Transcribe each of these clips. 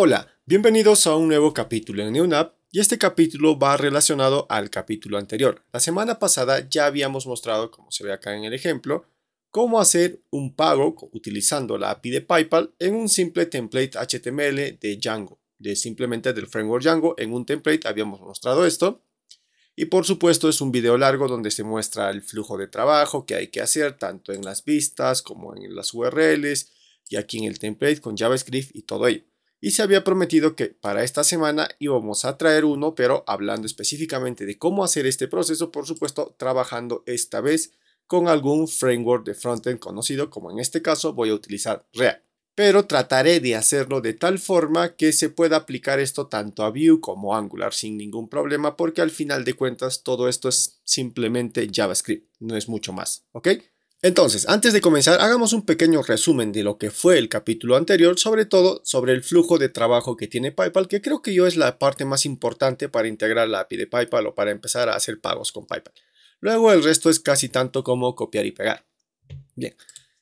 Hola, bienvenidos a un nuevo capítulo en NeoNav y este capítulo va relacionado al capítulo anterior. La semana pasada ya habíamos mostrado, como se ve acá en el ejemplo, cómo hacer un pago utilizando la API de PayPal en un simple template HTML de Django, simplemente del framework Django. En un template habíamos mostrado esto y por supuesto es un video largo donde se muestra el flujo de trabajo que hay que hacer tanto en las vistas como en las URLs y aquí en el template con JavaScript y todo ello. Y se había prometido que para esta semana íbamos a traer uno, pero hablando específicamente de cómo hacer este proceso, por supuesto, trabajando esta vez con algún framework de frontend conocido, como en este caso voy a utilizar React. Pero trataré de hacerlo de tal forma que se pueda aplicar esto tanto a Vue como a Angular sin ningún problema, porque al final de cuentas todo esto es simplemente JavaScript, no es mucho más, ¿ok? Entonces, antes de comenzar, hagamos un pequeño resumen de lo que fue el capítulo anterior, sobre todo sobre el flujo de trabajo que tiene PayPal, que creo que yo es la parte más importante para integrar la API de PayPal o para empezar a hacer pagos con PayPal. Luego el resto es casi tanto como copiar y pegar. Bien,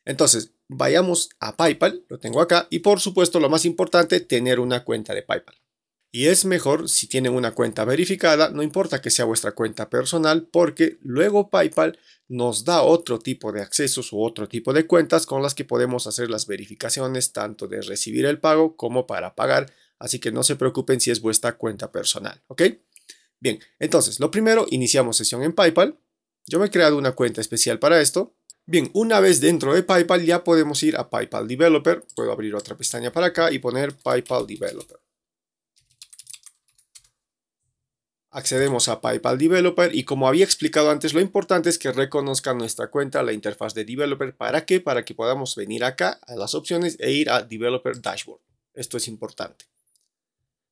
entonces vayamos a PayPal, lo tengo acá, y por supuesto lo más importante, tener una cuenta de PayPal. Y es mejor si tienen una cuenta verificada, no importa que sea vuestra cuenta personal, porque luego PayPal nos da otro tipo de accesos u otro tipo de cuentas con las que podemos hacer las verificaciones tanto de recibir el pago como para pagar, así que no se preocupen si es vuestra cuenta personal, ¿ok? Bien, entonces lo primero, iniciamos sesión en PayPal. Yo me he creado una cuenta especial para esto. Bien, una vez dentro de PayPal ya podemos ir a PayPal Developer, puedo abrir otra pestaña para acá y poner PayPal Developer. Accedemos a PayPal Developer y como había explicado antes, lo importante es que reconozcan nuestra cuenta, la interfaz de Developer. ¿Para qué? Para que podamos venir acá a las opciones e ir a Developer Dashboard. Esto es importante.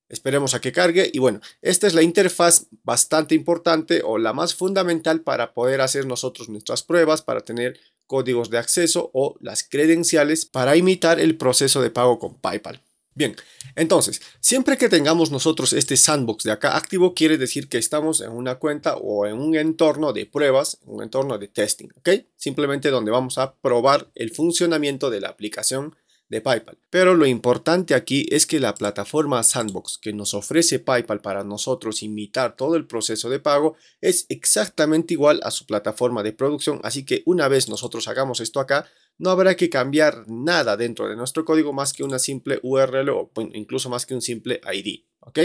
Esperemos a que cargue y bueno, esta es la interfaz bastante importante o la más fundamental para poder hacer nosotros nuestras pruebas, para tener códigos de acceso o las credenciales para imitar el proceso de pago con PayPal. Bien, entonces, siempre que tengamos nosotros este sandbox de acá activo, quiere decir que estamos en una cuenta o en un entorno de pruebas, un entorno de testing, ¿ok? Simplemente donde vamos a probar el funcionamiento de la aplicación de PayPal. Pero lo importante aquí es que la plataforma Sandbox que nos ofrece PayPal para nosotros imitar todo el proceso de pago es exactamente igual a su plataforma de producción, así que una vez nosotros hagamos esto acá, no habrá que cambiar nada dentro de nuestro código más que una simple URL o incluso más que un simple ID. ¿Ok?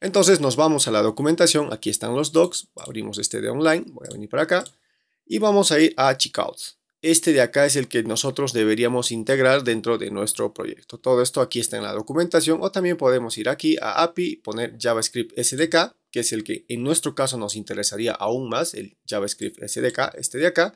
Entonces nos vamos a la documentación, aquí están los docs, abrimos este de online, voy a venir para acá y vamos a ir a Checkouts. Este de acá es el que nosotros deberíamos integrar dentro de nuestro proyecto. Todo esto aquí está en la documentación o también podemos ir aquí a API y poner JavaScript SDK, que es el que en nuestro caso nos interesaría aún más, el JavaScript SDK, este de acá,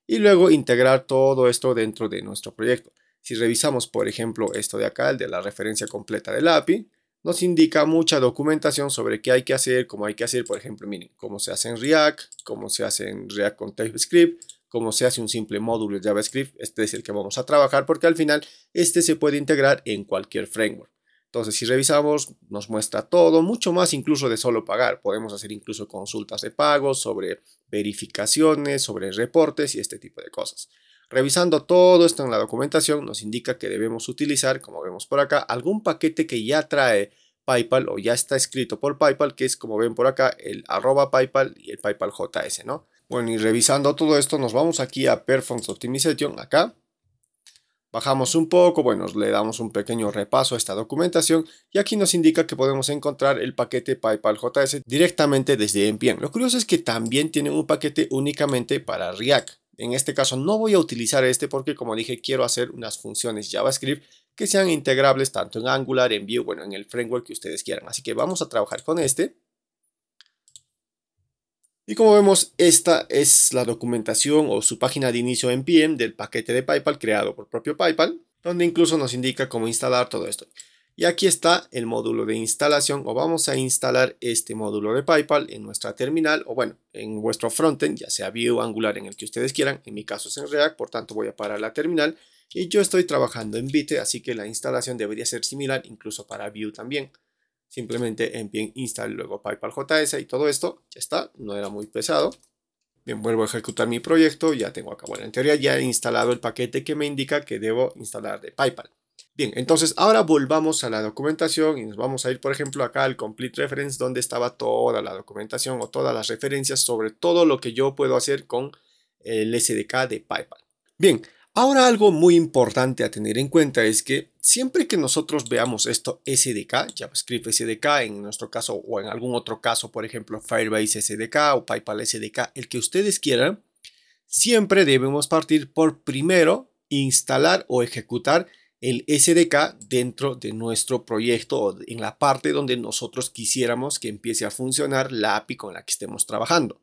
y luego integrar todo esto dentro de nuestro proyecto. Si revisamos, por ejemplo, esto de acá, el de la referencia completa del API, nos indica mucha documentación sobre qué hay que hacer, cómo hay que hacer, por ejemplo, miren, cómo se hace en React, cómo se hace en React con TypeScript, cómo se hace un simple módulo de JavaScript. Este es el que vamos a trabajar porque al final este se puede integrar en cualquier framework. Entonces, si revisamos, nos muestra todo, mucho más incluso de solo pagar. Podemos hacer incluso consultas de pagos, sobre verificaciones, sobre reportes y este tipo de cosas. Revisando todo esto en la documentación, nos indica que debemos utilizar, como vemos por acá, algún paquete que ya trae PayPal o ya está escrito por PayPal, que es como ven por acá, el @PayPal y el PayPal JS, ¿no? Bueno, y revisando todo esto, nos vamos aquí a Performance Optimization, acá. Bajamos un poco, bueno, le damos un pequeño repaso a esta documentación y aquí nos indica que podemos encontrar el paquete PayPal JS directamente desde NPM. Lo curioso es que también tienen un paquete únicamente para React. En este caso no voy a utilizar este porque, como dije, quiero hacer unas funciones JavaScript que sean integrables tanto en Angular, en Vue, bueno, en el framework que ustedes quieran. Así que vamos a trabajar con este. Y como vemos, esta es la documentación o su página de inicio NPM del paquete de PayPal creado por propio PayPal, donde incluso nos indica cómo instalar todo esto. Y aquí está el módulo de instalación o vamos a instalar este módulo de PayPal en nuestra terminal o bueno, en vuestro frontend, ya sea Vue o Angular en el que ustedes quieran. En mi caso es en React, por tanto voy a parar la terminal y yo estoy trabajando en Vite, así que la instalación debería ser similar incluso para Vue también. Simplemente npm install, luego PayPal JS y todo esto, ya está, no era muy pesado. Bien, vuelvo a ejecutar mi proyecto, ya tengo acá, bueno, en teoría ya he instalado el paquete que me indica que debo instalar de PayPal. Bien, entonces ahora volvamos a la documentación y nos vamos a ir, por ejemplo, acá al Complete Reference, donde estaba toda la documentación o todas las referencias sobre todo lo que yo puedo hacer con el SDK de PayPal. Bien, ahora algo muy importante a tener en cuenta es que siempre que nosotros veamos esto SDK, JavaScript SDK en nuestro caso o en algún otro caso, por ejemplo, Firebase SDK o PayPal SDK, el que ustedes quieran, siempre debemos partir por primero instalar o ejecutar el SDK dentro de nuestro proyecto o en la parte donde nosotros quisiéramos que empiece a funcionar la API con la que estemos trabajando.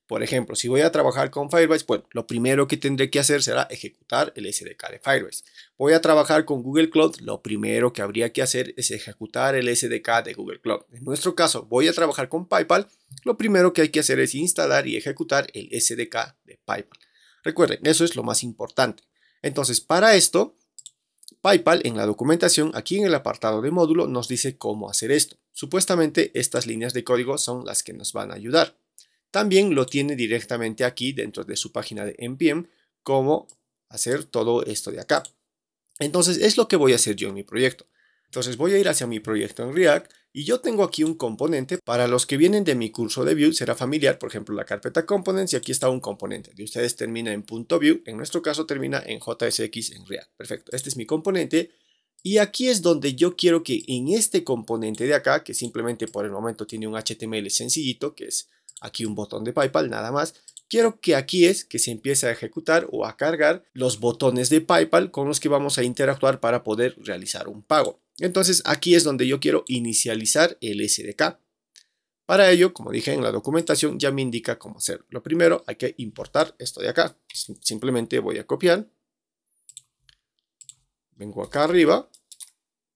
Por ejemplo, si voy a trabajar con Firebase, bueno, lo primero que tendré que hacer será ejecutar el SDK de Firebase. Voy a trabajar con Google Cloud, lo primero que habría que hacer es ejecutar el SDK de Google Cloud. En nuestro caso, voy a trabajar con PayPal, lo primero que hay que hacer es instalar y ejecutar el SDK de PayPal. Recuerden, eso es lo más importante. Entonces, para esto, PayPal en la documentación, aquí en el apartado de módulo, nos dice cómo hacer esto. Supuestamente estas líneas de código son las que nos van a ayudar. También lo tiene directamente aquí dentro de su página de NPM, cómo hacer todo esto de acá. Entonces es lo que voy a hacer yo en mi proyecto. Entonces voy a ir hacia mi proyecto en React y yo tengo aquí un componente. Para los que vienen de mi curso de Vue será familiar, por ejemplo, la carpeta Components, y aquí está un componente. De ustedes termina en .vue, en nuestro caso termina en JSX en React. Perfecto, este es mi componente. Y aquí es donde yo quiero que en este componente de acá, que simplemente por el momento tiene un HTML sencillito, que es aquí un botón de PayPal nada más, quiero que aquí es que se empiece a ejecutar o a cargar los botones de PayPal con los que vamos a interactuar para poder realizar un pago. Entonces aquí es donde yo quiero inicializar el SDK. Para ello, como dije en la documentación, ya me indica cómo hacerlo. Lo primero, hay que importar esto de acá. Simplemente voy a copiar. Vengo acá arriba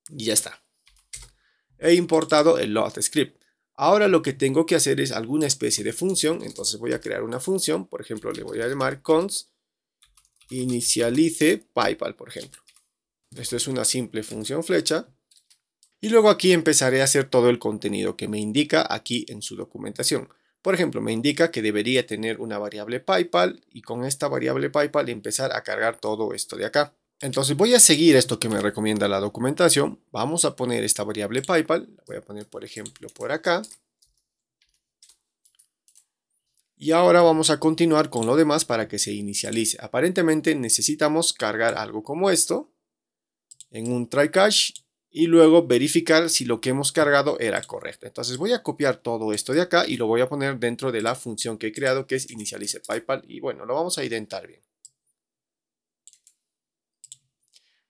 y ya está. He importado el load script. Ahora lo que tengo que hacer es alguna especie de función. Entonces voy a crear una función. Por ejemplo, le voy a llamar const inicialize PayPal, por ejemplo. Esto es una simple función flecha. Y luego aquí empezaré a hacer todo el contenido que me indica aquí en su documentación. Por ejemplo, me indica que debería tener una variable PayPal y con esta variable PayPal empezar a cargar todo esto de acá. Entonces voy a seguir esto que me recomienda la documentación. Vamos a poner esta variable PayPal. La voy a poner, por ejemplo, por acá. Y ahora vamos a continuar con lo demás para que se inicialice. Aparentemente necesitamos cargar algo como esto en un try catch y luego verificar si lo que hemos cargado era correcto. Entonces voy a copiar todo esto de acá y lo voy a poner dentro de la función que he creado, que es inicialize PayPal. Y bueno, lo vamos a identar bien.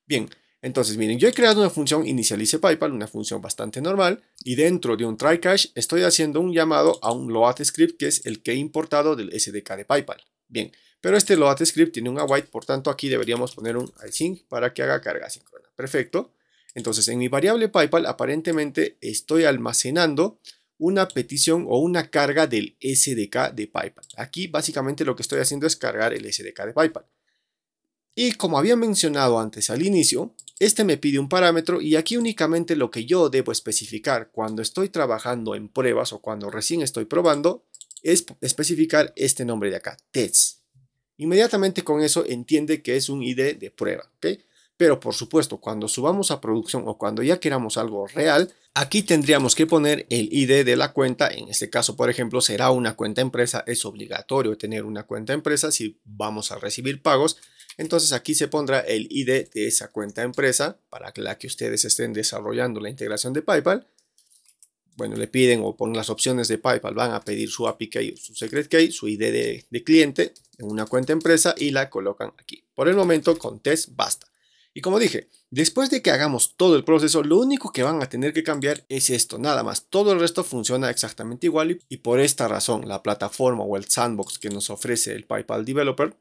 Bien, entonces miren, yo he creado una función inicialize PayPal, una función bastante normal, y dentro de un try catch estoy haciendo un llamado a un load script que es el que he importado del SDK de PayPal. Bien, pero este load script tiene un await, por tanto aquí deberíamos poner un async para que haga carga síncrona. Perfecto. Entonces en mi variable PayPal aparentemente estoy almacenando una petición o una carga del SDK de PayPal. Aquí básicamente lo que estoy haciendo es cargar el SDK de PayPal. Y como había mencionado antes al inicio, este me pide un parámetro y aquí únicamente lo que yo debo especificar cuando estoy trabajando en pruebas o cuando recién estoy probando es especificar este nombre de acá, test. Inmediatamente con eso entiende que es un ID de prueba, ¿ok? Pero por supuesto, cuando subamos a producción o cuando ya queramos algo real, aquí tendríamos que poner el ID de la cuenta. En este caso, por ejemplo, será una cuenta empresa. Es obligatorio tener una cuenta empresa si vamos a recibir pagos. Entonces aquí se pondrá el ID de esa cuenta empresa para la que ustedes estén desarrollando la integración de PayPal. Bueno, le piden o ponen las opciones de PayPal, van a pedir su API key, su secret key, su ID de cliente en una cuenta empresa y la colocan aquí. Por el momento con test basta. Y como dije, después de que hagamos todo el proceso, lo único que van a tener que cambiar es esto, nada más. Todo el resto funciona exactamente igual y por esta razón la plataforma o el sandbox que nos ofrece el PayPal Developer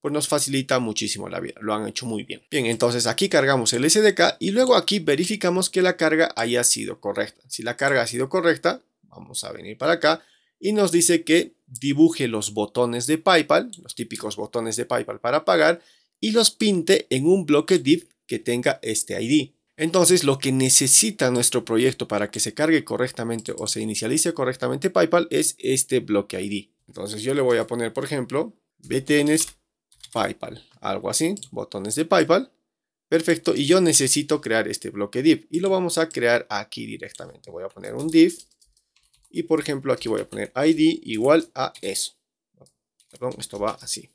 pues nos facilita muchísimo la vida, lo han hecho muy bien. Bien, entonces aquí cargamos el SDK y luego aquí verificamos que la carga haya sido correcta. Si la carga ha sido correcta, vamos a venir para acá y nos dice que dibuje los botones de PayPal, los típicos botones de PayPal para pagar, y los pinte en un bloque div que tenga este ID. Entonces lo que necesita nuestro proyecto para que se cargue correctamente o se inicialice correctamente PayPal es este bloque ID. Entonces yo le voy a poner, por ejemplo, btns PayPal, algo así, botones de PayPal. Perfecto, y yo necesito crear este bloque div y lo vamos a crear aquí directamente. Voy a poner un div y por ejemplo aquí voy a poner id igual a eso. Perdón, esto va así.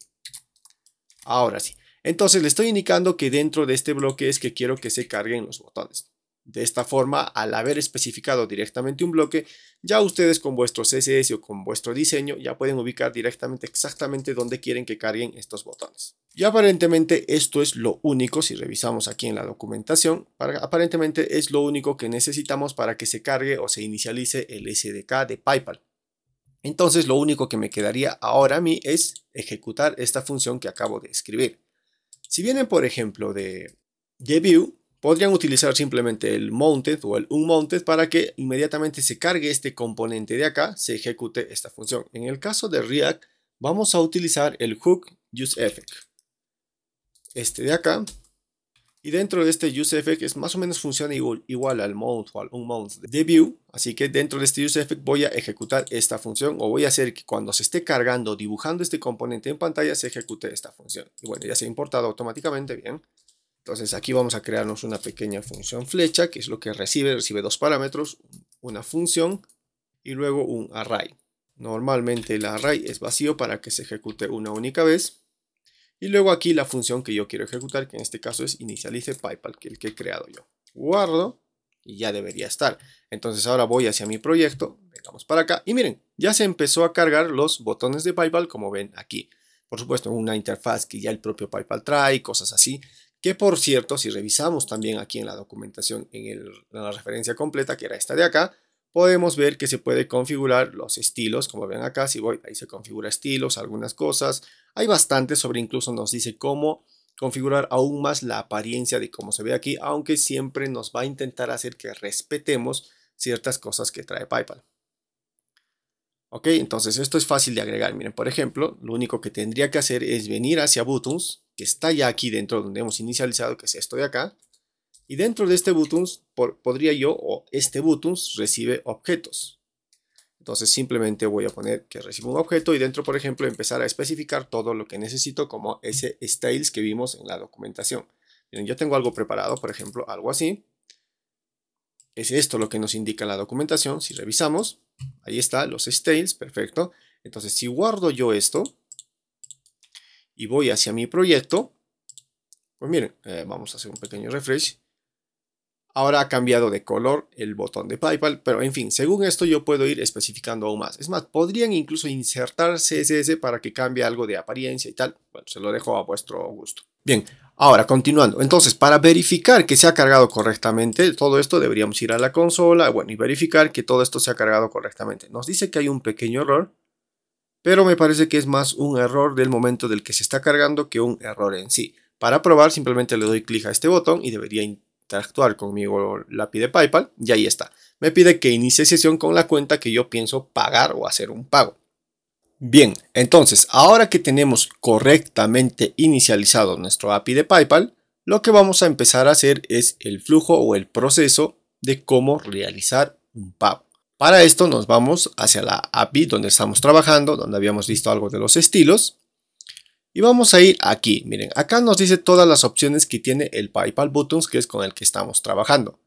Ahora sí. Entonces le estoy indicando que dentro de este bloque es que quiero que se carguen los botones. De esta forma, al haber especificado directamente un bloque, ya ustedes con vuestro CSS o con vuestro diseño ya pueden ubicar directamente exactamente dónde quieren que carguen estos botones. Y aparentemente esto es lo único, si revisamos aquí en la documentación, aparentemente es lo único que necesitamos para que se cargue o se inicialice el SDK de PayPal. Entonces lo único que me quedaría ahora a mí es ejecutar esta función que acabo de escribir. Si vienen por ejemplo de Vue, podrían utilizar simplemente el mounted o el unmounted para que inmediatamente se cargue este componente de acá, se ejecute esta función. En el caso de React vamos a utilizar el hook useEffect. Este de acá. Y dentro de este useEffect es más o menos funciona igual al mount o al unmount de Vue. Así que dentro de este useEffect voy a ejecutar esta función o voy a hacer que cuando se esté cargando, dibujando este componente en pantalla, se ejecute esta función. Y bueno, ya se ha importado automáticamente, bien. Entonces aquí vamos a crearnos una pequeña función flecha, que es lo que recibe dos parámetros, una función y luego un array. Normalmente el array es vacío para que se ejecute una única vez. Y luego aquí la función que yo quiero ejecutar, que en este caso es inicialize PayPal, que es el que he creado yo. Guardo y ya debería estar. Entonces ahora voy hacia mi proyecto, vengamos para acá y miren, ya se empezó a cargar los botones de PayPal como ven aquí. Por supuesto, una interfaz que ya el propio PayPal trae, cosas así. Que por cierto, si revisamos también aquí en la documentación, en la referencia completa, que era esta de acá, podemos ver que se puede configurar los estilos, como ven acá, si voy, ahí se configura estilos, algunas cosas. Hay bastantes, sobre incluso nos dice cómo configurar aún más la apariencia de cómo se ve aquí, aunque siempre nos va a intentar hacer que respetemos ciertas cosas que trae PayPal. Ok, entonces esto es fácil de agregar. Miren, por ejemplo, lo único que tendría que hacer es venir hacia Buttons, que está ya aquí dentro donde hemos inicializado, que es esto de acá. Y dentro de este Buttons, podría yo, o este Buttons recibe objetos. Entonces simplemente voy a poner que recibe un objeto y dentro, por ejemplo, empezar a especificar todo lo que necesito como ese styles que vimos en la documentación. Miren, yo tengo algo preparado, por ejemplo, algo así. Es esto lo que nos indica la documentación. Si revisamos, ahí está, los styles, perfecto. Entonces, si guardo yo esto y voy hacia mi proyecto, pues miren, vamos a hacer un pequeño refresh. Ahora ha cambiado de color el botón de PayPal, pero en fin, según esto yo puedo ir especificando aún más. Es más, podrían incluso insertar CSS para que cambie algo de apariencia y tal. Bueno, se lo dejo a vuestro gusto. Bien, ahora continuando. Entonces, para verificar que se ha cargado correctamente todo esto, deberíamos ir a la consola, bueno, y verificar que todo esto se ha cargado correctamente. Nos dice que hay un pequeño error, pero me parece que es más un error del momento del que se está cargando que un error en sí. Para probar, simplemente le doy clic a este botón y debería interactuar conmigo la API de PayPal y ahí está. Me pide que inicie sesión con la cuenta que yo pienso pagar o hacer un pago. Bien, entonces ahora que tenemos correctamente inicializado nuestro API de PayPal, lo que vamos a empezar a hacer es el flujo o el proceso de cómo realizar un pago. Para esto nos vamos hacia la API donde estamos trabajando, donde habíamos visto algo de los estilos. Y vamos a ir aquí, miren, acá nos dice todas las opciones que tiene el PayPal Buttons, que es con el que estamos trabajando.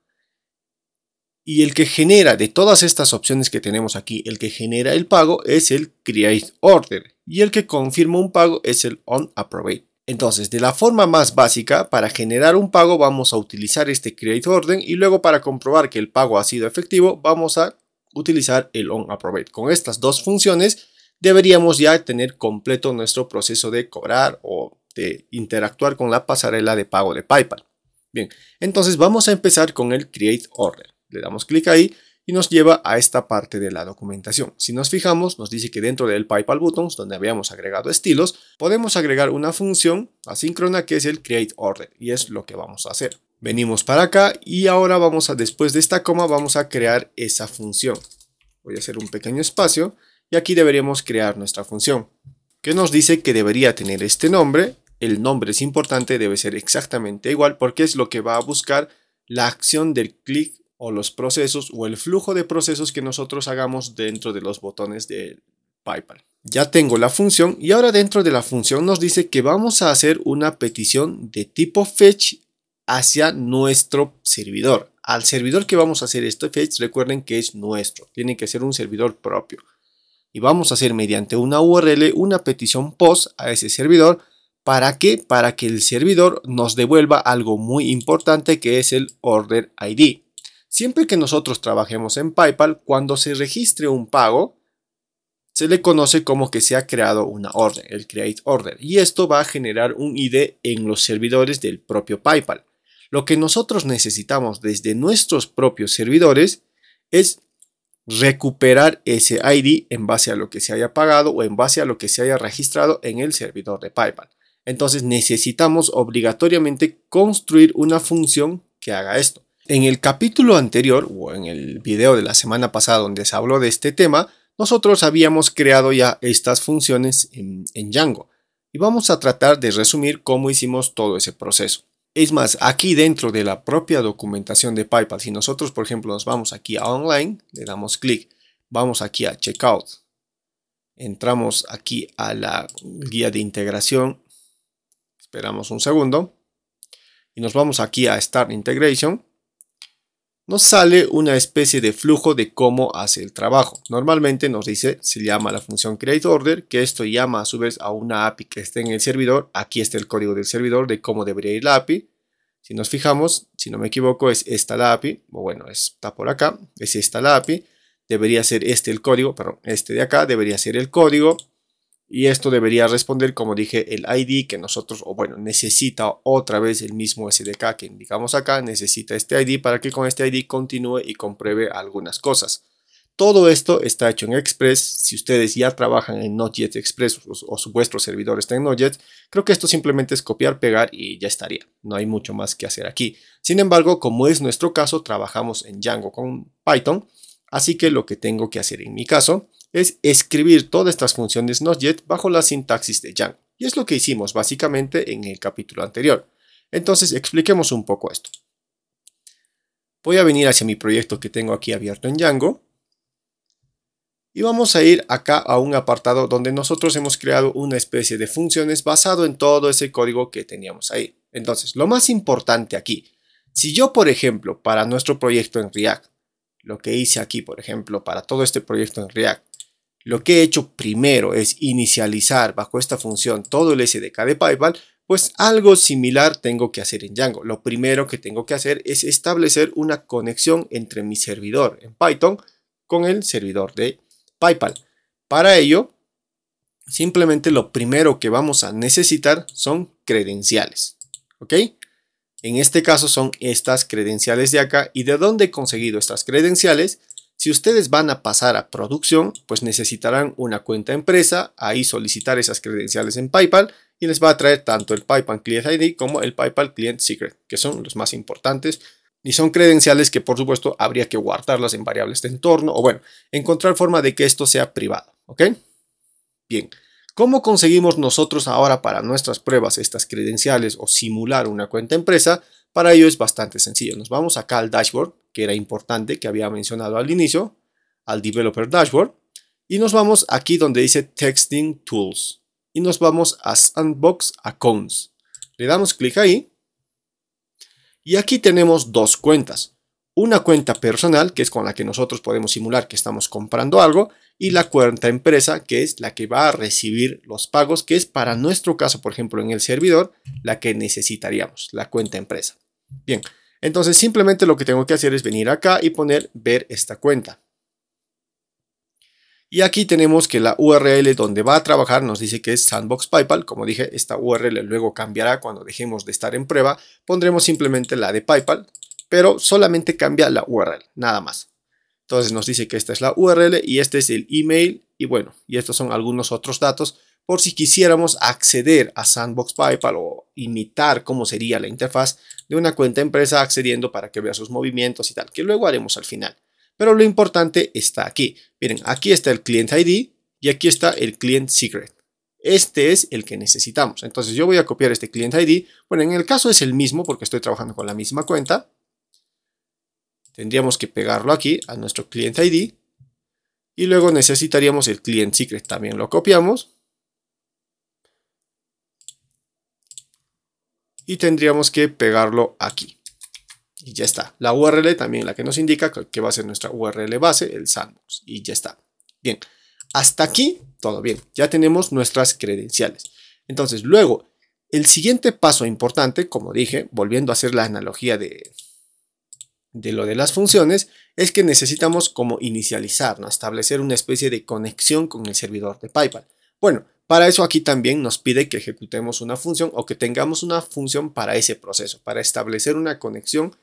Y el que genera de todas estas opciones que tenemos aquí, el que genera el pago es el Create Order. Y el que confirma un pago es el OnApproved. Entonces, de la forma más básica, para generar un pago vamos a utilizar este Create Order. Y luego para comprobar que el pago ha sido efectivo, vamos a utilizar el OnApproved. Con estas dos funciones deberíamos ya tener completo nuestro proceso de cobrar o de interactuar con la pasarela de pago de PayPal. Bien, entonces vamos a empezar con el Create Order. Le damos clic ahí y nos lleva a esta parte de la documentación. Si nos fijamos, nos dice que dentro del PayPal Buttons, donde habíamos agregado estilos, podemos agregar una función asíncrona que es el Create Order y es lo que vamos a hacer. Venimos para acá y ahora después de esta coma, vamos a crear esa función. Voy a hacer un pequeño espacio y aquí deberíamos crear nuestra función, que nos dice que debería tener este nombre. El nombre es importante, debe ser exactamente igual porque es lo que va a buscar la acción del clic o los procesos o el flujo de procesos que nosotros hagamos dentro de los botones de PayPal. Ya tengo la función y ahora dentro de la función nos dice que vamos a hacer una petición de tipo fetch hacia nuestro servidor. Al servidor que vamos a hacer este fetch, recuerden que es nuestro, tiene que ser un servidor propio. Y vamos a hacer mediante una URL una petición post a ese servidor. ¿Para qué? Para que el servidor nos devuelva algo muy importante, que es el order ID. Siempre que nosotros trabajemos en PayPal, cuando se registre un pago, se le conoce como que se ha creado una orden, el create order, y esto va a generar un ID en los servidores del propio PayPal. Lo que nosotros necesitamos desde nuestros propios servidores es recuperar ese ID en base a lo que se haya pagado o en base a lo que se haya registrado en el servidor de PayPal. Entonces necesitamos obligatoriamente construir una función que haga esto. En el capítulo anterior o en el video de la semana pasada donde se habló de este tema, nosotros habíamos creado ya estas funciones en Django y vamos a tratar de resumir cómo hicimos todo ese proceso. Es más, aquí dentro de la propia documentación de PayPal, si nosotros por ejemplo nos vamos aquí a Online, le damos clic, vamos aquí a Checkout, entramos aquí a la guía de integración, esperamos un segundo y nos vamos aquí a Start Integration. Nos sale una especie de flujo de cómo hace el trabajo. Normalmente nos dice, se llama la función createOrder, que esto llama a su vez a una API que esté en el servidor. Aquí está el código del servidor de cómo debería ir la API. Si nos fijamos, si no me equivoco, es esta la API. O bueno, está por acá, es esta la API. Debería ser este el código, perdón, este de acá debería ser el código. Y esto debería responder, como dije, el ID que nosotros, o bueno, necesita otra vez el mismo SDK que indicamos acá, necesita este ID para que con este ID continúe y compruebe algunas cosas. Todo esto está hecho en Express. Si ustedes ya trabajan en Node.js Express o vuestro servidor está en Node.js, creo que esto simplemente es copiar, pegar y ya estaría. No hay mucho más que hacer aquí. Sin embargo, como es nuestro caso, trabajamos en Django con Python, así que lo que tengo que hacer en mi caso es escribir todas estas funciones Node.js bajo la sintaxis de Django. Y es lo que hicimos básicamente en el capítulo anterior. Entonces expliquemos un poco esto. Voy a venir hacia mi proyecto que tengo aquí abierto en Django. Y vamos a ir acá a un apartado donde nosotros hemos creado una especie de funciones basado en todo ese código que teníamos ahí. Entonces, lo más importante aquí, si yo por ejemplo para nuestro proyecto en React, lo que hice aquí por ejemplo para todo este proyecto en React, lo que he hecho primero es inicializar bajo esta función todo el SDK de PayPal, pues algo similar tengo que hacer en Django. Lo primero que tengo que hacer es establecer una conexión entre mi servidor en Python con el servidor de PayPal. Para ello, simplemente lo primero que vamos a necesitar son credenciales. ¿Ok? En este caso son estas credenciales de acá. ¿Y de dónde he conseguido estas credenciales? Si ustedes van a pasar a producción, pues necesitarán una cuenta empresa, ahí solicitar esas credenciales en PayPal y les va a traer tanto el PayPal Client ID como el PayPal Client Secret, que son los más importantes y son credenciales que por supuesto habría que guardarlas en variables de entorno o bueno, encontrar forma de que esto sea privado, ¿ok? Bien, ¿cómo conseguimos nosotros ahora para nuestras pruebas estas credenciales o simular una cuenta empresa? Para ello es bastante sencillo. Nos vamos acá al dashboard, que era importante, que había mencionado al inicio, al Developer Dashboard, y nos vamos aquí donde dice Texting Tools, y nos vamos a Sandbox Accounts. Le damos clic ahí, y aquí tenemos dos cuentas. Una cuenta personal, que es con la que nosotros podemos simular que estamos comprando algo, y la cuenta empresa, que es la que va a recibir los pagos, que es para nuestro caso, por ejemplo, en el servidor, la que necesitaríamos, la cuenta empresa. Bien, entonces simplemente lo que tengo que hacer es venir acá y poner ver esta cuenta. Y aquí tenemos que la URL donde va a trabajar nos dice que es Sandbox PayPal. Como dije, esta URL luego cambiará cuando dejemos de estar en prueba. Pondremos simplemente la de PayPal, pero solamente cambia la URL, nada más. Entonces nos dice que esta es la URL y este es el email y bueno, y estos son algunos otros datos por si quisiéramos acceder a Sandbox PayPal o imitar cómo sería la interfaz de una cuenta empresa accediendo para que vea sus movimientos y tal, que luego haremos al final. Pero lo importante está aquí. Miren, aquí está el Client ID y aquí está el Client Secret. Este es el que necesitamos. Entonces yo voy a copiar este Client ID. Bueno, en el caso es el mismo porque estoy trabajando con la misma cuenta. Tendríamos que pegarlo aquí a nuestro Client ID. Y luego necesitaríamos el Client Secret. También lo copiamos. y tendríamos que pegarlo aquí. Y ya está. La URL también la que nos indica que va a ser nuestra URL base, el sandbox. Y ya está. Bien, hasta aquí todo bien. Ya tenemos nuestras credenciales. Entonces luego, el siguiente paso importante, como dije, volviendo a hacer la analogía de lo de las funciones, es que necesitamos como inicializar, ¿no? Establecer una especie de conexión con el servidor de PayPal. Bueno, para eso aquí también nos pide que ejecutemos una función o que tengamos una función para ese proceso, para establecer una conexión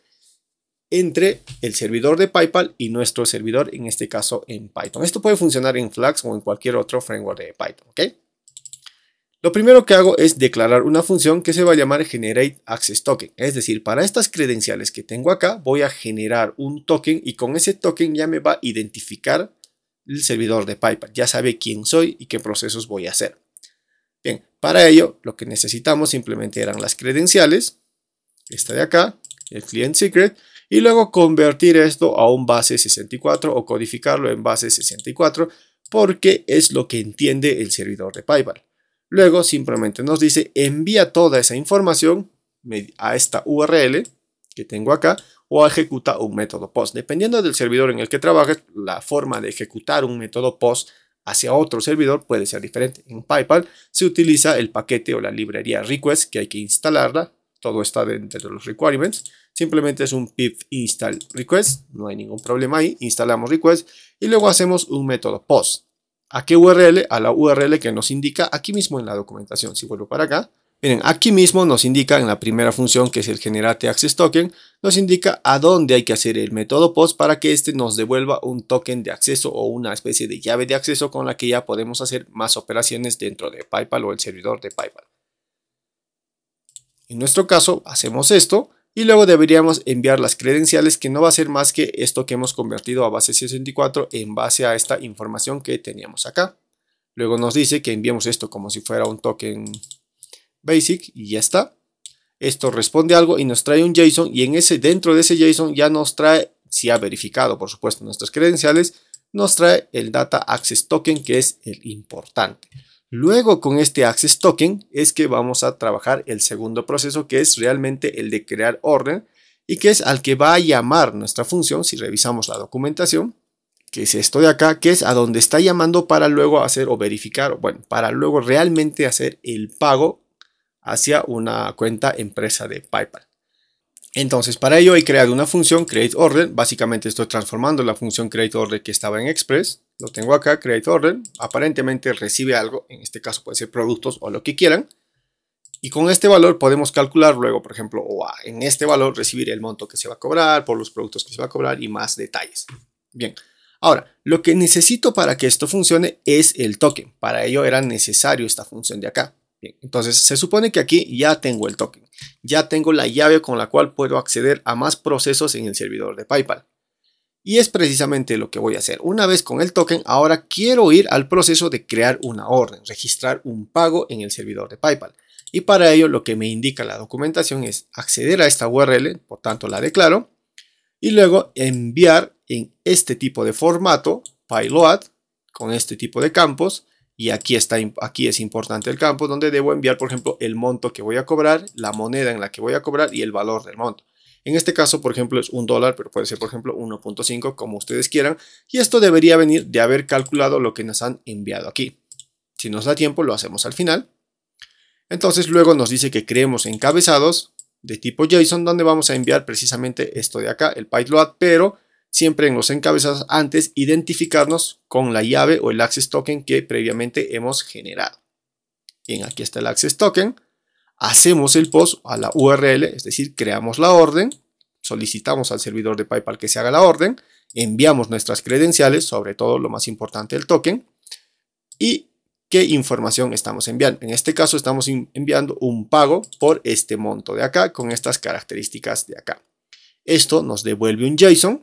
entre el servidor de PayPal y nuestro servidor, en este caso en Python. Esto puede funcionar en Flask o en cualquier otro framework de Python, ¿ok? Lo primero que hago es declarar una función que se va a llamar GenerateAccessToken. Es decir, para estas credenciales que tengo acá, voy a generar un token y con ese token ya me va a identificar el servidor de PayPal. Ya sabe quién soy y qué procesos voy a hacer. Bien, para ello lo que necesitamos simplemente eran las credenciales, esta de acá, el client secret, y luego convertir esto a un base 64 o codificarlo en base 64 porque es lo que entiende el servidor de PayPal. Luego simplemente nos dice envía toda esa información a esta URL que tengo acá o ejecuta un método POST. Dependiendo del servidor en el que trabajes, la forma de ejecutar un método POST hacia otro servidor puede ser diferente. En PayPal se utiliza el paquete o la librería request que hay que instalarla. Todo está dentro de los requirements. Simplemente es un pip install request. No hay ningún problema ahí. Instalamos request y luego hacemos un método POST. ¿A qué URL? A la URL que nos indica aquí mismo en la documentación. Si vuelvo para acá, miren, aquí mismo nos indica en la primera función, que es el GenerateAccessToken, nos indica a dónde hay que hacer el método POST para que este nos devuelva un token de acceso o una especie de llave de acceso con la que ya podemos hacer más operaciones dentro de PayPal o el servidor de PayPal. En nuestro caso, hacemos esto. Y luego deberíamos enviar las credenciales, que no va a ser más que esto que hemos convertido a base 64 en base a esta información que teníamos acá. Luego nos dice que enviemos esto como si fuera un token basic y ya está. Esto responde algo y nos trae un JSON y dentro de ese JSON ya nos trae, si ha verificado por supuesto nuestras credenciales, nos trae el Data Access Token, que es el importante. Luego con este Access Token es que vamos a trabajar el segundo proceso, que es realmente el de crear orden y que es al que va a llamar nuestra función si revisamos la documentación, que es esto de acá, que es a donde está llamando para luego hacer o verificar, bueno, para luego realmente hacer el pago hacia una cuenta empresa de PayPal. Entonces, para ello he creado una función createOrder. Básicamente estoy transformando la función createOrder que estaba en Express. Lo tengo acá, createOrder. Aparentemente recibe algo. En este caso puede ser productos o lo que quieran. Y con este valor podemos calcular luego, por ejemplo, en este valor recibir el monto que se va a cobrar, por los productos que se va a cobrar y más detalles. Bien. Ahora, lo que necesito para que esto funcione es el token. Para ello era necesario esta función de acá. Bien, entonces se supone que aquí ya tengo el token, ya tengo la llave con la cual puedo acceder a más procesos en el servidor de PayPal. Y es precisamente lo que voy a hacer. Una vez con el token, ahora quiero ir al proceso de crear una orden, registrar un pago en el servidor de PayPal. Y para ello lo que me indica la documentación es acceder a esta URL, por tanto la declaro, y luego enviar en este tipo de formato, payload, con este tipo de campos. Y aquí es importante el campo donde debo enviar, por ejemplo, el monto que voy a cobrar, la moneda en la que voy a cobrar y el valor del monto. En este caso, por ejemplo, es $1, pero puede ser, por ejemplo, 1.5, como ustedes quieran. Y esto debería venir de haber calculado lo que nos han enviado aquí. Si nos da tiempo, lo hacemos al final. Entonces, luego nos dice que creemos encabezados de tipo JSON, donde vamos a enviar precisamente esto de acá, el payload, pero siempre en los encabezados antes identificarnos con la llave o el access token que previamente hemos generado. Bien, aquí está el access token. Hacemos el post a la URL, es decir, creamos la orden, solicitamos al servidor de PayPal que se haga la orden, enviamos nuestras credenciales, sobre todo lo más importante, el token, y qué información estamos enviando. En este caso estamos enviando un pago por este monto de acá con estas características de acá. Esto nos devuelve un JSON.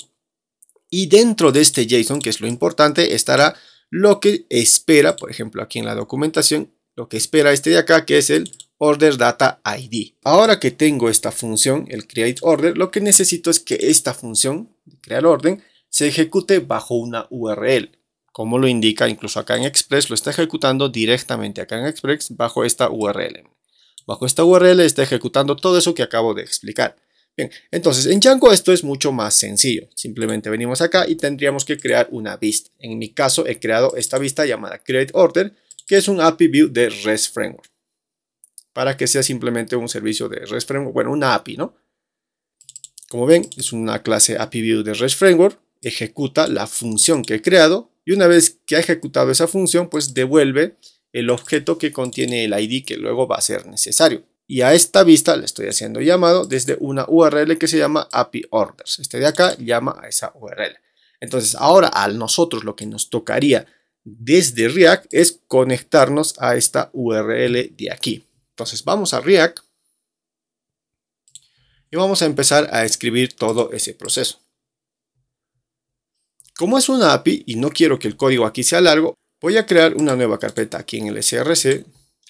Y dentro de este JSON, que es lo importante, estará lo que espera, por ejemplo, aquí en la documentación, lo que espera este de acá, que es el Order Data ID. Ahora que tengo esta función, el createOrder, lo que necesito es que esta función de crear orden se ejecute bajo una URL. Como lo indica incluso acá en Express, lo está ejecutando directamente acá en Express bajo esta URL. bajo esta URL está ejecutando todo eso que acabo de explicar. Bien, entonces en Django esto es mucho más sencillo. Simplemente venimos acá y tendríamos que crear una vista. En mi caso he creado esta vista llamada createOrder, que es un API View de REST Framework. Para que sea simplemente un servicio de REST Framework, bueno, una API, ¿no? Como ven, es una clase API View de REST Framework, ejecuta la función que he creado y una vez que ha ejecutado esa función, pues devuelve el objeto que contiene el ID que luego va a ser necesario. Y a esta vista le estoy haciendo llamado desde una URL que se llama API Orders. Este de acá llama a esa URL. Entonces ahora a nosotros lo que nos tocaría desde React es conectarnos a esta URL de aquí. Entonces vamos a React y vamos a empezar a escribir todo ese proceso. Como es una API y no quiero que el código aquí sea largo, voy a crear una nueva carpeta aquí en el src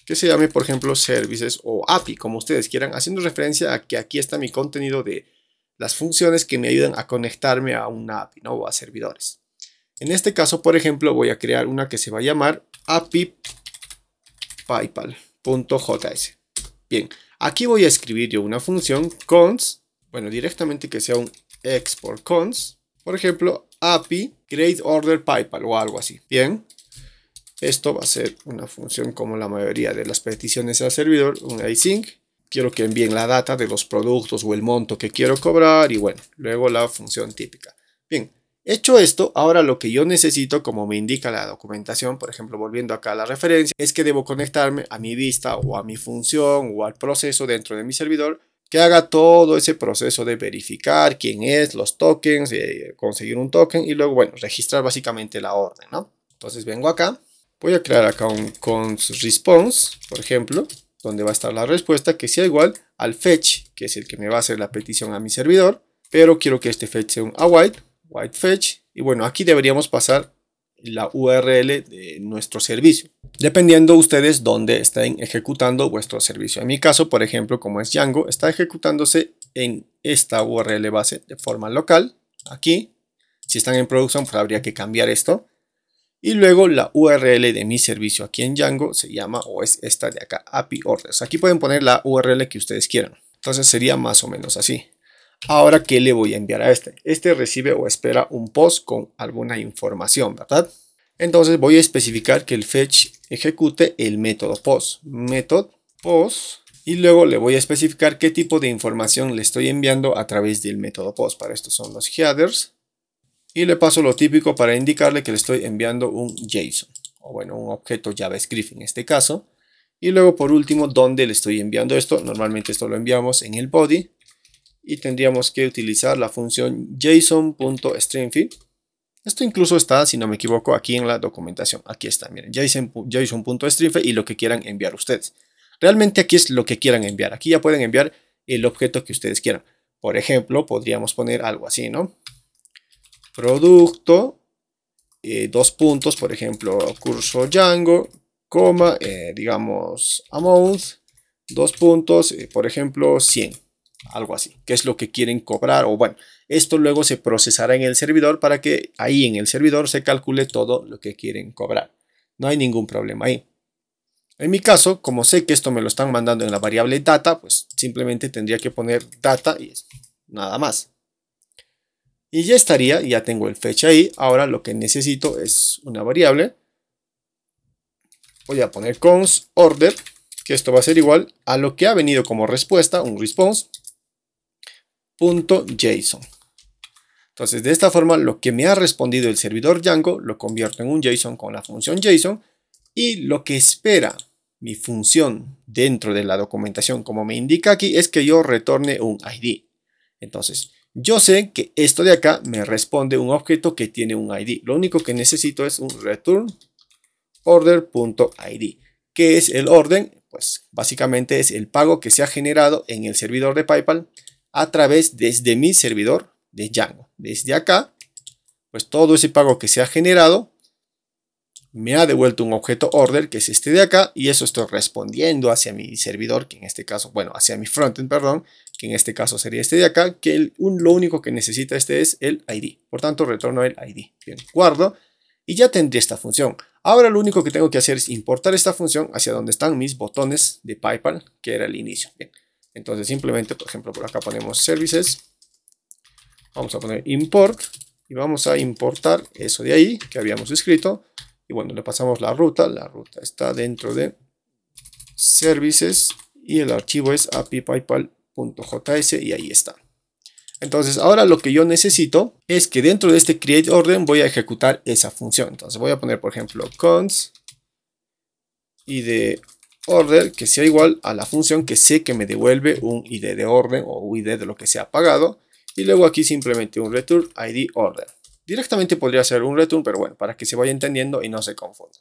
que se llame, por ejemplo, Services o API, como ustedes quieran, haciendo referencia a que aquí está mi contenido de las funciones que me ayudan a conectarme a una API, ¿no? O a servidores. En este caso, por ejemplo, voy a crear una que se va a llamar API PayPal.js. Bien, aquí voy a escribir yo una función cons, bueno, directamente que sea un export cons, por ejemplo, API createOrder PayPal o algo así. Bien. Esto va a ser una función como la mayoría de las peticiones al servidor, un async. Quiero que envíen la data de los productos o el monto que quiero cobrar y bueno, luego la función típica. Bien, hecho esto, ahora lo que yo necesito, como me indica la documentación, por ejemplo, volviendo acá a la referencia, es que debo conectarme a mi vista o a mi función o al proceso dentro de mi servidor que haga todo ese proceso de verificar quién es, los tokens, conseguir un token y luego, bueno, registrar básicamente la orden, ¿no? Entonces vengo acá. Voy a crear acá un cons response, por ejemplo, donde va a estar la respuesta que sea igual al fetch, que es el que me va a hacer la petición a mi servidor, pero quiero que este fetch sea un await fetch, y bueno, aquí deberíamos pasar la URL de nuestro servicio, dependiendo ustedes dónde estén ejecutando vuestro servicio. En mi caso, por ejemplo, como es Django, está ejecutándose en esta URL base de forma local, aquí. Si están en producción, pues habría que cambiar esto. Y luego la URL de mi servicio aquí en Django se llama, o es esta de acá, API Orders. Aquí pueden poner la URL que ustedes quieran. Entonces sería más o menos así. Ahora, ¿qué le voy a enviar a este? Este recibe o espera un post con alguna información, ¿verdad? Entonces voy a especificar que el fetch ejecute el método post. Method post. Y luego le voy a especificar qué tipo de información le estoy enviando a través del método post. Para esto son los headers. Y le paso lo típico para indicarle que le estoy enviando un JSON, o bueno, un objeto JavaScript en este caso. Y luego por último, ¿dónde le estoy enviando esto? Normalmente esto lo enviamos en el body. Y tendríamos que utilizar la función json.stringFeed. Esto incluso está, si no me equivoco, aquí en la documentación. Aquí está, miren, json.stringFeed y lo que quieran enviar ustedes. Realmente aquí es lo que quieran enviar. Aquí ya pueden enviar el objeto que ustedes quieran. Por ejemplo, podríamos poner algo así, ¿no? Producto, dos puntos, por ejemplo, curso Django, coma, digamos, amount, dos puntos, por ejemplo, 100, algo así, que es lo que quieren cobrar, o bueno, esto luego se procesará en el servidor para que ahí en el servidor se calcule todo lo que quieren cobrar. No hay ningún problema ahí. En mi caso, como sé que esto me lo están mandando en la variable data, pues simplemente tendría que poner data y nada más. Y ya estaría, ya tengo el fetch ahí. Ahora lo que necesito es una variable. Voy a poner cons order, que esto va a ser igual a lo que ha venido como respuesta, un response.json. Entonces, de esta forma, lo que me ha respondido el servidor Django lo convierto en un JSON con la función JSON. Y lo que espera mi función dentro de la documentación, como me indica aquí, es que yo retorne un ID. Entonces, yo sé que esto de acá me responde un objeto que tiene un ID. Lo único que necesito es un return order.id. ¿Qué es el orden? Pues básicamente es el pago que se ha generado en el servidor de PayPal a través desde mi servidor de Django. Desde acá, pues todo ese pago que se ha generado me ha devuelto un objeto order, que es este de acá, y eso estoy respondiendo hacia mi servidor, que en este caso, bueno, hacia mi frontend, perdón, que en este caso sería este de acá, que lo único que necesita este es el ID. Por tanto, retorno el ID. Bien, guardo y ya tendré esta función. Ahora lo único que tengo que hacer es importar esta función hacia donde están mis botones de PayPal, que era el inicio. Bien, entonces simplemente, por ejemplo, por acá ponemos services, vamos a poner import y vamos a importar eso de ahí que habíamos escrito. Y bueno, le pasamos la ruta está dentro de services y el archivo es api.paypal.js y ahí está. Entonces ahora lo que yo necesito es que dentro de este create order voy a ejecutar esa función. Entonces voy a poner, por ejemplo, const id order que sea igual a la función que sé que me devuelve un id de orden o id de lo que se ha pagado. Y luego aquí simplemente un return id order. Directamente podría ser un return, pero bueno, para que se vaya entendiendo y no se confunda.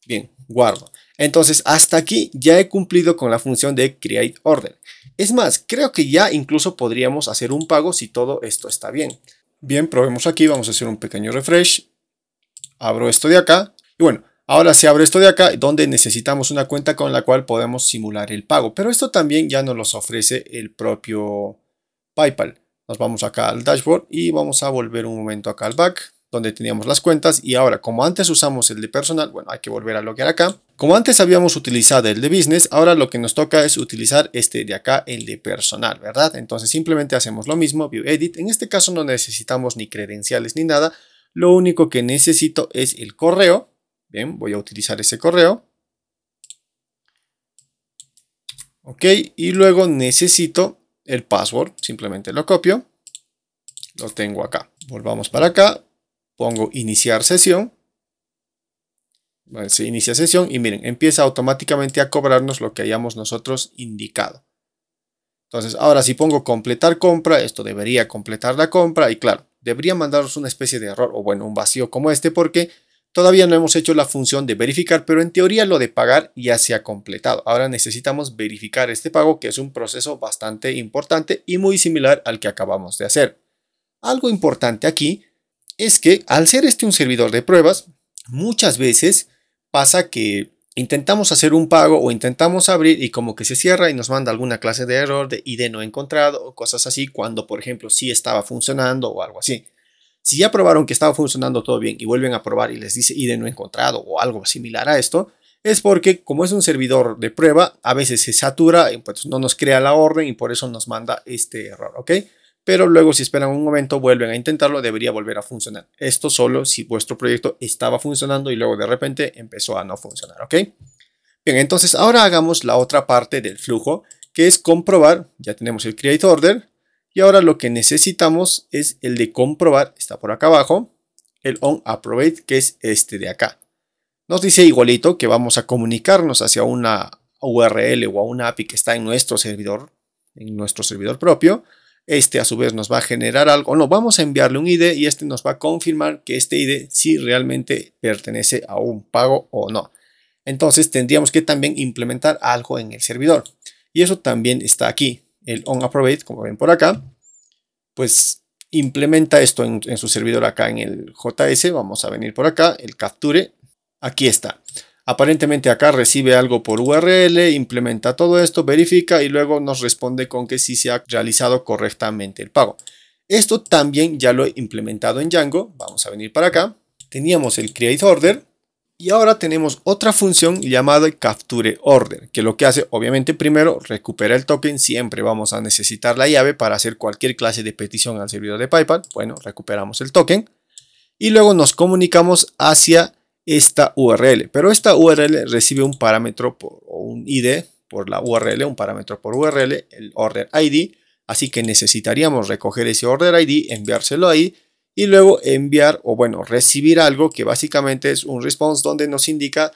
Bien, guardo. Entonces hasta aquí ya he cumplido con la función de create order. Es más, creo que ya incluso podríamos hacer un pago si todo esto está bien. Bien, probemos aquí, vamos a hacer un pequeño refresh. Abro esto de acá. Y bueno, ahora se abre esto de acá donde necesitamos una cuenta con la cual podemos simular el pago. Pero esto también ya nos los ofrece el propio PayPal. Nos vamos acá al dashboard y vamos a volver un momento acá al back, donde teníamos las cuentas. Y ahora, como antes usamos el de personal, bueno, hay que volver a loguear acá. Como antes habíamos utilizado el de business, ahora lo que nos toca es utilizar este de acá, el de personal, ¿verdad? Entonces simplemente hacemos lo mismo, view edit. En este caso no necesitamos ni credenciales ni nada. Lo único que necesito es el correo. Bien, voy a utilizar ese correo. Ok, y luego necesito el password, simplemente lo copio, lo tengo acá. Volvamos para acá, pongo iniciar sesión. Bueno, se inicia sesión y miren, empieza automáticamente a cobrarnos lo que hayamos nosotros indicado. Entonces, ahora si pongo completar compra, esto debería completar la compra y claro, debería mandarnos una especie de error o bueno, un vacío como este porque todavía no hemos hecho la función de verificar, pero en teoría lo de pagar ya se ha completado. Ahora necesitamos verificar este pago, que es un proceso bastante importante y muy similar al que acabamos de hacer. Algo importante aquí es que al ser este un servidor de pruebas, muchas veces pasa que intentamos hacer un pago o intentamos abrir y como que se cierra y nos manda alguna clase de error de ID no encontrado o cosas así cuando por ejemplo sí estaba funcionando o algo así. Si ya probaron que estaba funcionando todo bien y vuelven a probar y les dice ID no encontrado o algo similar a esto, es porque como es un servidor de prueba, a veces se satura, pues no nos crea la orden y por eso nos manda este error, ¿ok? Pero luego si esperan un momento, vuelven a intentarlo, debería volver a funcionar. Esto solo si vuestro proyecto estaba funcionando y luego de repente empezó a no funcionar, ¿ok? Bien, entonces ahora hagamos la otra parte del flujo, que es comprobar. Ya tenemos el create order. Y ahora lo que necesitamos es el de comprobar, está por acá abajo, el onApprovate, que es este de acá. Nos dice igualito que vamos a comunicarnos hacia una URL o a una API que está en nuestro servidor propio. Este a su vez nos va a generar algo, no, vamos a enviarle un ID y este nos va a confirmar que este ID sí realmente pertenece a un pago o no. Entonces tendríamos que también implementar algo en el servidor. Y eso también está aquí. El onApprovate, como ven por acá, pues implementa esto en su servidor acá en el JS. Vamos a venir por acá, el capture. Aquí está. Aparentemente acá recibe algo por URL, implementa todo esto, verifica y luego nos responde con que sí se ha realizado correctamente el pago. Esto también ya lo he implementado en Django. Vamos a venir para acá. Teníamos el create order y ahora tenemos otra función llamada capture order, que lo que hace obviamente primero recupera el token. Siempre vamos a necesitar la llave para hacer cualquier clase de petición al servidor de PayPal. Bueno, recuperamos el token y luego nos comunicamos hacia esta URL, pero esta URL recibe un parámetro o un ID por la URL, un parámetro por URL, el order ID, así que necesitaríamos recoger ese order ID, enviárselo ahí y luego enviar o bueno, recibir algo que básicamente es un response donde nos indica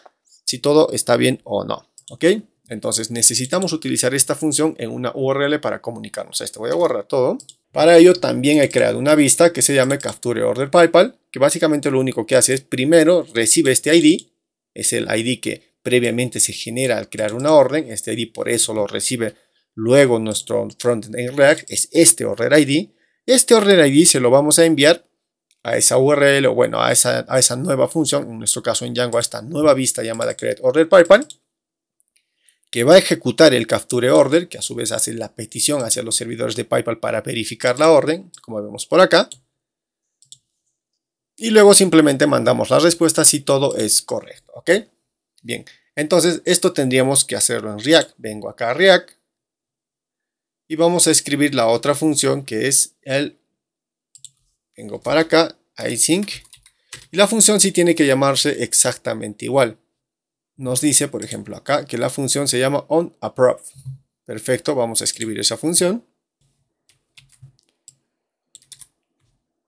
si todo está bien o no, ¿ok? Entonces necesitamos utilizar esta función en una URL para comunicarnos. Esto voy a borrar todo. Para ello también he creado una vista que se llama Capture Order PayPal, que básicamente lo único que hace es primero recibe este ID, es el ID que previamente se genera al crear una orden, este ID por eso lo recibe luego nuestro frontend en React, es este Order ID. Este Order ID se lo vamos a enviar a esa URL o bueno, a esa nueva función, en nuestro caso en Django, a esta nueva vista llamada Create Order PayPal, que va a ejecutar el capture order, que a su vez hace la petición hacia los servidores de PayPal para verificar la orden, como vemos por acá. Y luego simplemente mandamos la respuesta si todo es correcto, ¿ok? Bien, entonces esto tendríamos que hacerlo en React. Vengo acá a React y vamos a escribir la otra función que es vengo para acá, async, y la función sí tiene que llamarse exactamente igual. Nos dice, por ejemplo, acá que la función se llama onApproved. Perfecto, vamos a escribir esa función.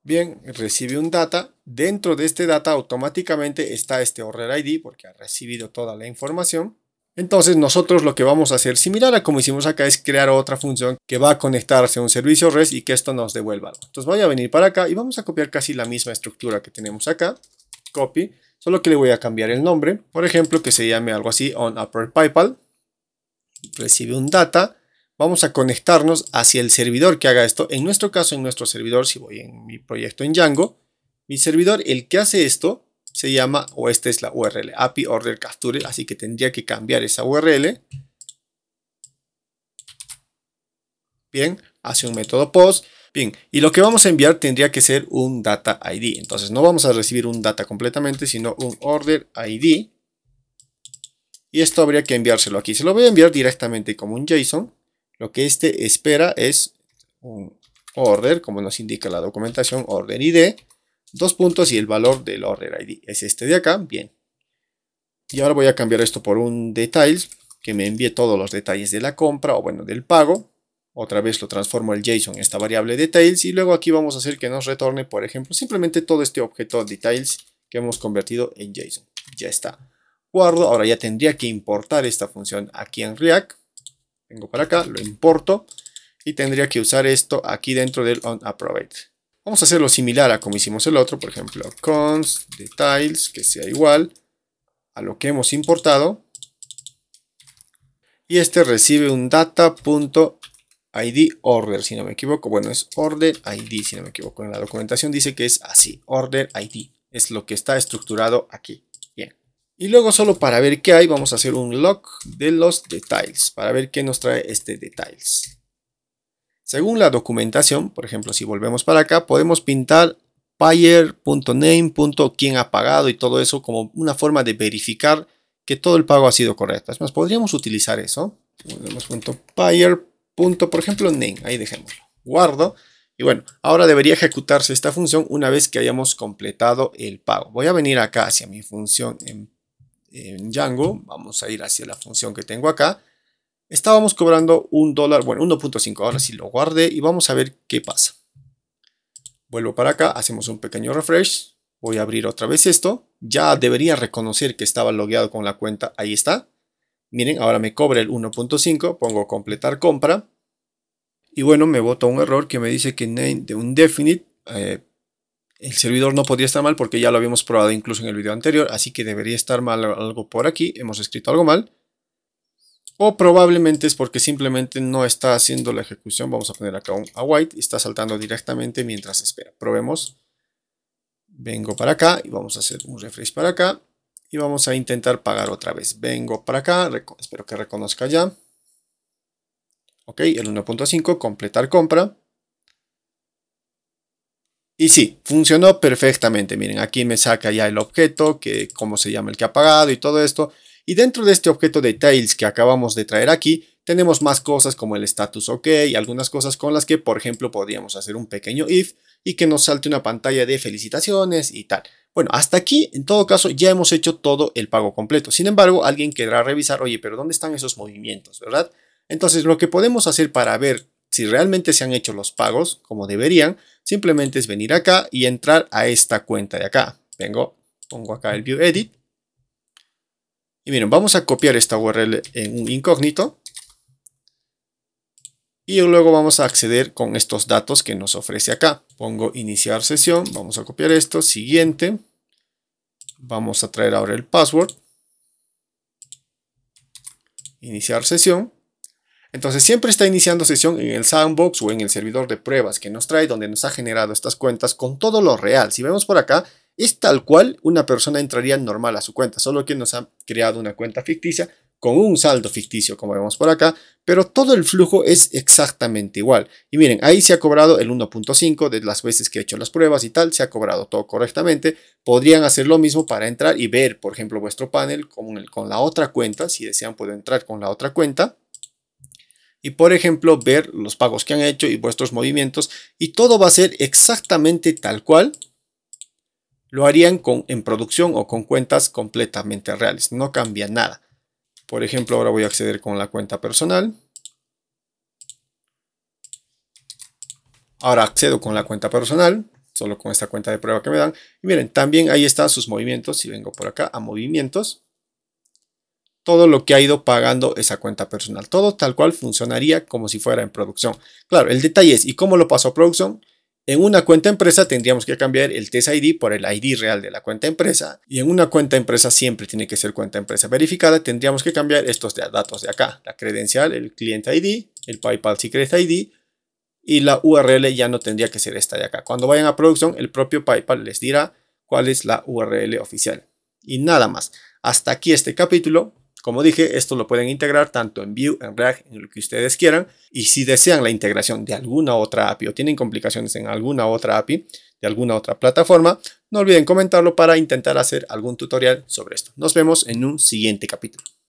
Bien, recibe un data. Dentro de este data automáticamente está este OrderID porque ha recibido toda la información. Entonces nosotros lo que vamos a hacer, similar a como hicimos acá, es crear otra función que va a conectarse a un servicio REST y que esto nos devuelva algo. Entonces voy a venir para acá y vamos a copiar casi la misma estructura que tenemos acá. Copy. Solo que le voy a cambiar el nombre. Por ejemplo, que se llame algo así, onApproved PayPal. Recibe un data. Vamos a conectarnos hacia el servidor que haga esto. En nuestro caso, en nuestro servidor, si voy en mi proyecto en Django, mi servidor, el que hace esto, se llama, o esta es la URL, API Order Capture, así que tendría que cambiar esa URL. Bien, hace un método post. Bien, y lo que vamos a enviar tendría que ser un data ID. Entonces no vamos a recibir un data completamente, sino un order ID. Y esto habría que enviárselo aquí. Se lo voy a enviar directamente como un JSON. Lo que este espera es un order, como nos indica la documentación, order ID, dos puntos y el valor del order ID. Es este de acá, bien. Y ahora voy a cambiar esto por un details, que me envíe todos los detalles de la compra, o bueno, del pago. Otra vez lo transformo el JSON en esta variable details, y luego aquí vamos a hacer que nos retorne, por ejemplo, simplemente todo este objeto details que hemos convertido en JSON. Ya está. Guardo, ahora ya tendría que importar esta función aquí en React. Vengo para acá, lo importo y tendría que usar esto aquí dentro del onApproved. Vamos a hacerlo similar a como hicimos el otro, por ejemplo, const details, que sea igual a lo que hemos importado. Y este recibe un data.id order, si no me equivoco. Bueno, es order ID, si no me equivoco. En la documentación dice que es así, order ID. Es lo que está estructurado aquí. Bien. Y luego solo para ver qué hay, vamos a hacer un log de los details, para ver qué nos trae este details. Según la documentación, por ejemplo, si volvemos para acá, podemos pintar payer.name, quién ha pagado y todo eso como una forma de verificar que todo el pago ha sido correcto. Es más, podríamos utilizar eso. Ponemos .payer, por ejemplo, name, ahí dejémoslo. Guardo. Y bueno, ahora debería ejecutarse esta función una vez que hayamos completado el pago. Voy a venir acá hacia mi función en Django. Vamos a ir hacia la función que tengo acá. Estábamos cobrando $1, bueno, 1.5. Ahora sí lo guardé y vamos a ver qué pasa. Vuelvo para acá, hacemos un pequeño refresh. Voy a abrir otra vez esto. Ya debería reconocer que estaba logueado con la cuenta. Ahí está. Miren, ahora me cobra el 1.5. Pongo completar compra. Y bueno, me bota un error que me dice que name de un definite. El servidor no podía estar mal porque ya lo habíamos probado incluso en el video anterior. Así que debería estar mal algo por aquí. Hemos escrito algo mal. O probablemente es porque simplemente no está haciendo la ejecución. Vamos a poner acá un await y está saltando directamente mientras espera. Probemos. Vengo para acá y vamos a hacer un refresh para acá. Y vamos a intentar pagar otra vez. Vengo para acá. Espero que reconozca ya. Ok, el 1.5, completar compra. Y sí, funcionó perfectamente. Miren, aquí me saca ya el objeto, que cómo se llama el que ha pagado y todo esto. Y dentro de este objeto details que acabamos de traer aquí, tenemos más cosas como el status OK y algunas cosas con las que, por ejemplo, podríamos hacer un pequeño if y que nos salte una pantalla de felicitaciones y tal. Bueno, hasta aquí, en todo caso, ya hemos hecho todo el pago completo. Sin embargo, alguien querrá revisar, oye, pero ¿dónde están esos movimientos, verdad? Entonces, lo que podemos hacer para ver si realmente se han hecho los pagos como deberían, simplemente es venir acá y entrar a esta cuenta de acá. Pongo acá el View Edit. Y miren, vamos a copiar esta URL en un incógnito. Y luego vamos a acceder con estos datos que nos ofrece acá. Pongo iniciar sesión. Vamos a copiar esto. Siguiente. Vamos a traer ahora el password. Iniciar sesión. Entonces siempre está iniciando sesión en el sandbox o en el servidor de pruebas que nos trae, donde nos ha generado estas cuentas con todo lo real. Si vemos por acá, es tal cual una persona entraría normal a su cuenta, solo que nos ha creado una cuenta ficticia con un saldo ficticio como vemos por acá, pero todo el flujo es exactamente igual. Y miren, ahí se ha cobrado el 1.5 de las veces que he hecho las pruebas y tal, se ha cobrado todo correctamente. Podrían hacer lo mismo para entrar y ver, por ejemplo, vuestro panel con la otra cuenta. Si desean, pueden entrar con la otra cuenta. Y por ejemplo, ver los pagos que han hecho y vuestros movimientos. Y todo va a ser exactamente tal cual lo harían en producción o con cuentas completamente reales. No cambia nada. Por ejemplo, ahora voy a acceder con la cuenta personal. Ahora accedo con la cuenta personal, solo con esta cuenta de prueba que me dan. Y miren, también ahí están sus movimientos. Si vengo por acá a movimientos, todo lo que ha ido pagando esa cuenta personal. Todo tal cual funcionaría como si fuera en producción. Claro, el detalle es, ¿y cómo lo paso a producción? En una cuenta empresa tendríamos que cambiar el Test ID por el ID real de la cuenta empresa. Y en una cuenta empresa siempre tiene que ser cuenta empresa verificada. Tendríamos que cambiar estos datos de acá. La credencial, el Client ID, el PayPal Secret ID. Y la URL ya no tendría que ser esta de acá. Cuando vayan a producción, el propio PayPal les dirá cuál es la URL oficial. Y nada más. Hasta aquí este capítulo. Como dije, esto lo pueden integrar tanto en Vue, en React, en lo que ustedes quieran. Y si desean la integración de alguna otra API o tienen complicaciones en alguna otra API, de alguna otra plataforma, no olviden comentarlo para intentar hacer algún tutorial sobre esto. Nos vemos en un siguiente capítulo.